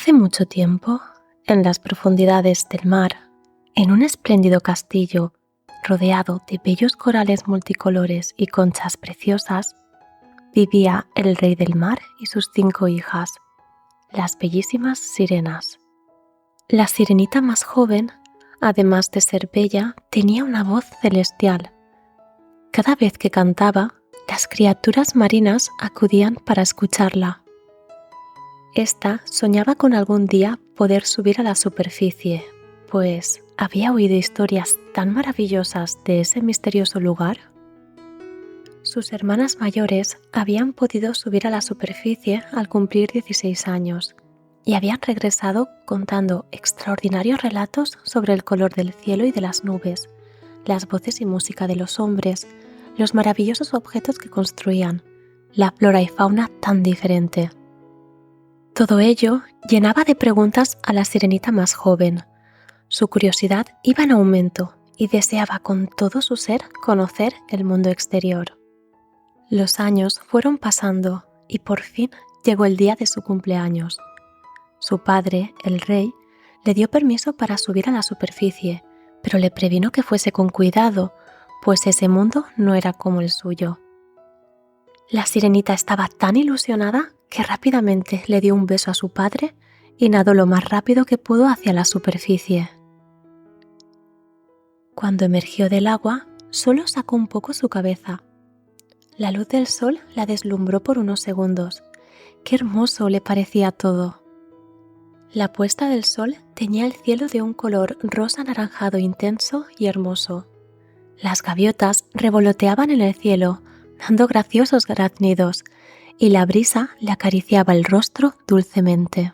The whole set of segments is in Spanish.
Hace mucho tiempo, en las profundidades del mar, en un espléndido castillo rodeado de bellos corales multicolores y conchas preciosas, vivía el rey del mar y sus 5 hijas, las bellísimas sirenas. La sirenita más joven, además de ser bella, tenía una voz celestial. Cada vez que cantaba, las criaturas marinas acudían para escucharla. Esta soñaba con algún día poder subir a la superficie, pues había oído historias tan maravillosas de ese misterioso lugar. Sus hermanas mayores habían podido subir a la superficie al cumplir 16 años y habían regresado contando extraordinarios relatos sobre el color del cielo y de las nubes, las voces y música de los hombres, los maravillosos objetos que construían, la flora y fauna tan diferente. Todo ello llenaba de preguntas a la sirenita más joven. Su curiosidad iba en aumento y deseaba con todo su ser conocer el mundo exterior. Los años fueron pasando y por fin llegó el día de su cumpleaños. Su padre, el rey, le dio permiso para subir a la superficie, pero le previno que fuese con cuidado, pues ese mundo no era como el suyo. La sirenita estaba tan ilusionada que rápidamente le dio un beso a su padre y nadó lo más rápido que pudo hacia la superficie. Cuando emergió del agua, solo sacó un poco su cabeza. La luz del sol la deslumbró por unos segundos. ¡Qué hermoso le parecía todo! La puesta del sol teñía el cielo de un color rosa anaranjado intenso y hermoso. Las gaviotas revoloteaban en el cielo, dando graciosos graznidos, y la brisa le acariciaba el rostro dulcemente.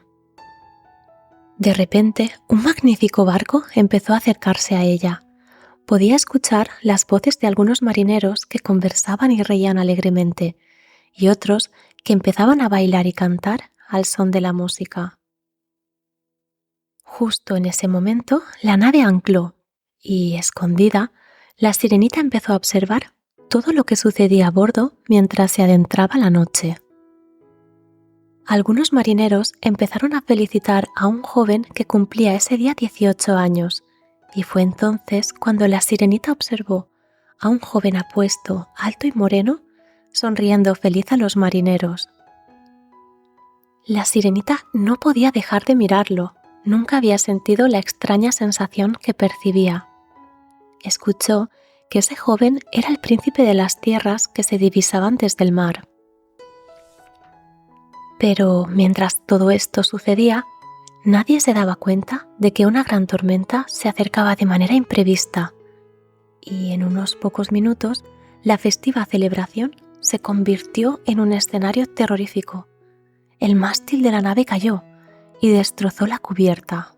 De repente, un magnífico barco empezó a acercarse a ella. Podía escuchar las voces de algunos marineros que conversaban y reían alegremente, y otros que empezaban a bailar y cantar al son de la música. Justo en ese momento, la nave ancló y, escondida, la sirenita empezó a observar todo lo que sucedía a bordo mientras se adentraba la noche. Algunos marineros empezaron a felicitar a un joven que cumplía ese día 18 años, y fue entonces cuando la sirenita observó a un joven apuesto, alto y moreno, sonriendo feliz a los marineros. La sirenita no podía dejar de mirarlo, nunca había sentido la extraña sensación que percibía. Escuchó que ese joven era el príncipe de las tierras que se divisaban desde el mar. Pero mientras todo esto sucedía, nadie se daba cuenta de que una gran tormenta se acercaba de manera imprevista y en unos pocos minutos la festiva celebración se convirtió en un escenario terrorífico. El mástil de la nave cayó y destrozó la cubierta.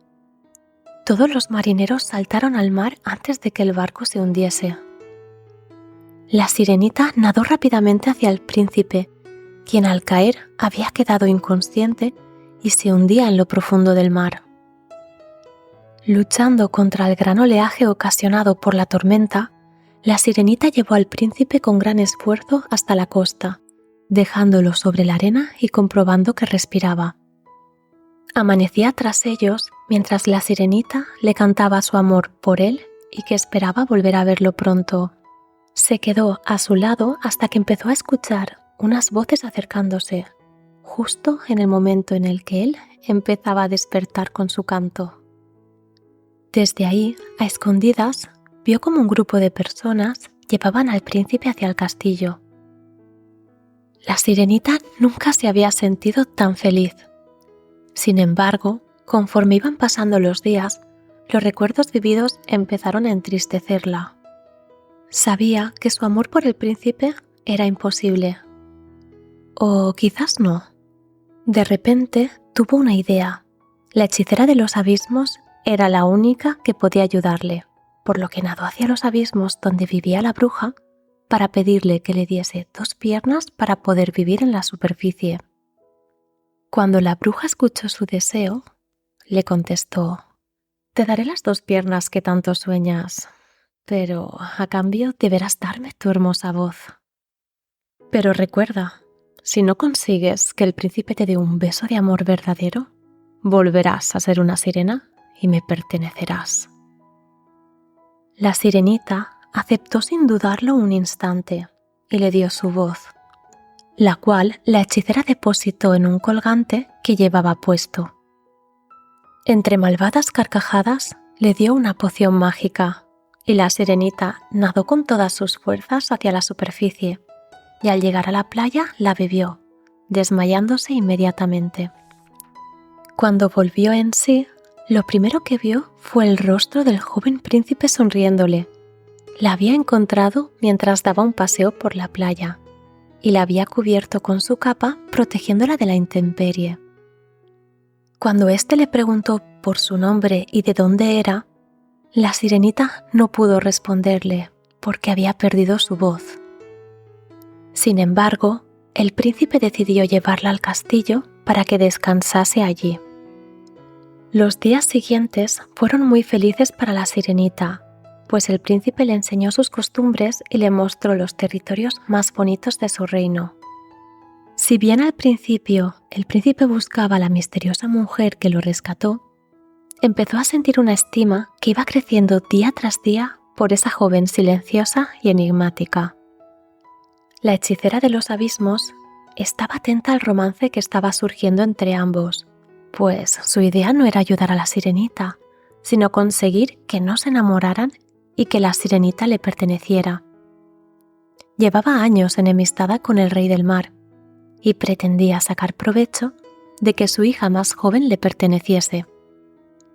Todos los marineros saltaron al mar antes de que el barco se hundiese. La sirenita nadó rápidamente hacia el príncipe, quien al caer había quedado inconsciente y se hundía en lo profundo del mar. Luchando contra el gran oleaje ocasionado por la tormenta, la sirenita llevó al príncipe con gran esfuerzo hasta la costa, dejándolo sobre la arena y comprobando que respiraba. Amanecía tras ellos mientras la sirenita le cantaba su amor por él y que esperaba volver a verlo pronto. Se quedó a su lado hasta que empezó a escuchar unas voces acercándose, justo en el momento en el que él empezaba a despertar con su canto. Desde ahí, a escondidas, vio como un grupo de personas llevaban al príncipe hacia el castillo. La sirenita nunca se había sentido tan feliz. Sin embargo, conforme iban pasando los días, los recuerdos vividos empezaron a entristecerla. Sabía que su amor por el príncipe era imposible. O quizás no. De repente tuvo una idea. La hechicera de los abismos era la única que podía ayudarle, por lo que nadó hacia los abismos donde vivía la bruja para pedirle que le diese 2 piernas para poder vivir en la superficie. Cuando la bruja escuchó su deseo, le contestó: «Te daré las 2 piernas que tanto sueñas, pero a cambio deberás darme tu hermosa voz. Pero recuerda, si no consigues que el príncipe te dé un beso de amor verdadero, volverás a ser una sirena y me pertenecerás. La sirenita aceptó sin dudarlo un instante y le dio su voz, la cual la hechicera depositó en un colgante que llevaba puesto. Entre malvadas carcajadas le dio una poción mágica y la sirenita nadó con todas sus fuerzas hacia la superficie y al llegar a la playa la bebió, desmayándose inmediatamente. Cuando volvió en sí, lo primero que vio fue el rostro del joven príncipe sonriéndole. La había encontrado mientras daba un paseo por la playa y la había cubierto con su capa protegiéndola de la intemperie. Cuando éste le preguntó por su nombre y de dónde era, la sirenita no pudo responderle porque había perdido su voz. Sin embargo, el príncipe decidió llevarla al castillo para que descansase allí. Los días siguientes fueron muy felices para la sirenita, pues el príncipe le enseñó sus costumbres y le mostró los territorios más bonitos de su reino. Si bien al principio el príncipe buscaba a la misteriosa mujer que lo rescató, empezó a sentir una estima que iba creciendo día tras día por esa joven silenciosa y enigmática. La hechicera de los abismos estaba atenta al romance que estaba surgiendo entre ambos, pues su idea no era ayudar a la sirenita, sino conseguir que no se enamoraran y que la sirenita le perteneciera. Llevaba años enemistada con el rey del mar y pretendía sacar provecho de que su hija más joven le perteneciese.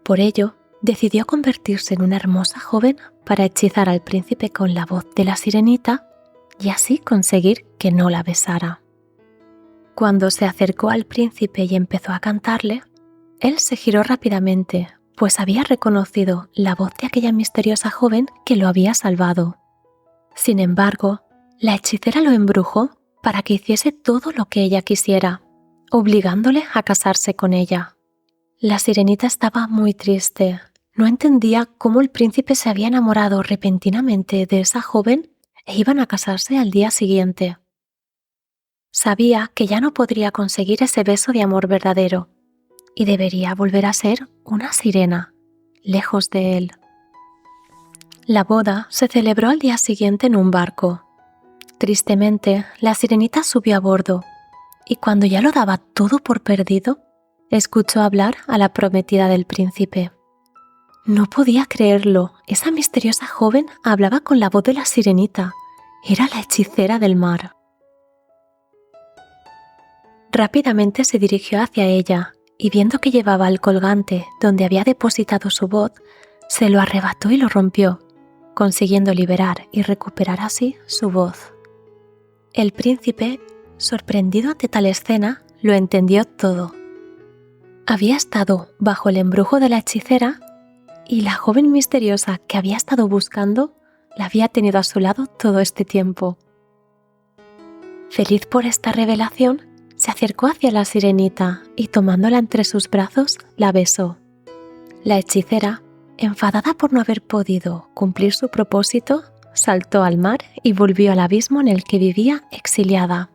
Por ello, decidió convertirse en una hermosa joven para hechizar al príncipe con la voz de la sirenita y así conseguir que no la besara. Cuando se acercó al príncipe y empezó a cantarle, él se giró rápidamente, pues había reconocido la voz de aquella misteriosa joven que lo había salvado. Sin embargo, la hechicera lo embrujó para que hiciese todo lo que ella quisiera, obligándole a casarse con ella. La sirenita estaba muy triste. No entendía cómo el príncipe se había enamorado repentinamente de esa joven e iban a casarse al día siguiente. Sabía que ya no podría conseguir ese beso de amor verdadero y debería volver a ser una sirena, lejos de él. La boda se celebró al día siguiente en un barco. Tristemente, la sirenita subió a bordo y cuando ya lo daba todo por perdido, escuchó hablar a la prometida del príncipe. No podía creerlo, esa misteriosa joven hablaba con la voz de la sirenita. Era la hechicera del mar. Rápidamente se dirigió hacia ella y viendo que llevaba el colgante donde había depositado su voz, se lo arrebató y lo rompió, consiguiendo liberar y recuperar así su voz. El príncipe, sorprendido ante tal escena, lo entendió todo. Había estado bajo el embrujo de la hechicera y la joven misteriosa que había estado buscando la había tenido a su lado todo este tiempo. Feliz por esta revelación, se acercó hacia la sirenita y tomándola entre sus brazos, la besó. La hechicera, enfadada por no haber podido cumplir su propósito, saltó al mar y volvió al abismo en el que vivía exiliada.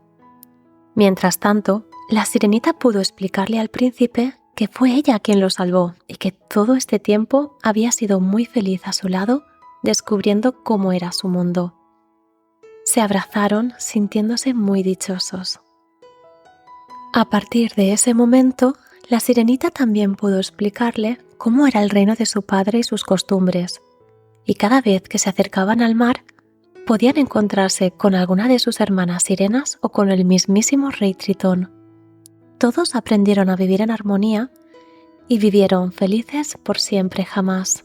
Mientras tanto, la sirenita pudo explicarle al príncipe que fue ella quien lo salvó y que todo este tiempo había sido muy feliz a su lado, descubriendo cómo era su mundo. Se abrazaron sintiéndose muy dichosos. A partir de ese momento, la sirenita también pudo explicarle cómo era el reino de su padre y sus costumbres, y cada vez que se acercaban al mar, podían encontrarse con alguna de sus hermanas sirenas o con el mismísimo rey Tritón. Todos aprendieron a vivir en armonía y vivieron felices por siempre jamás.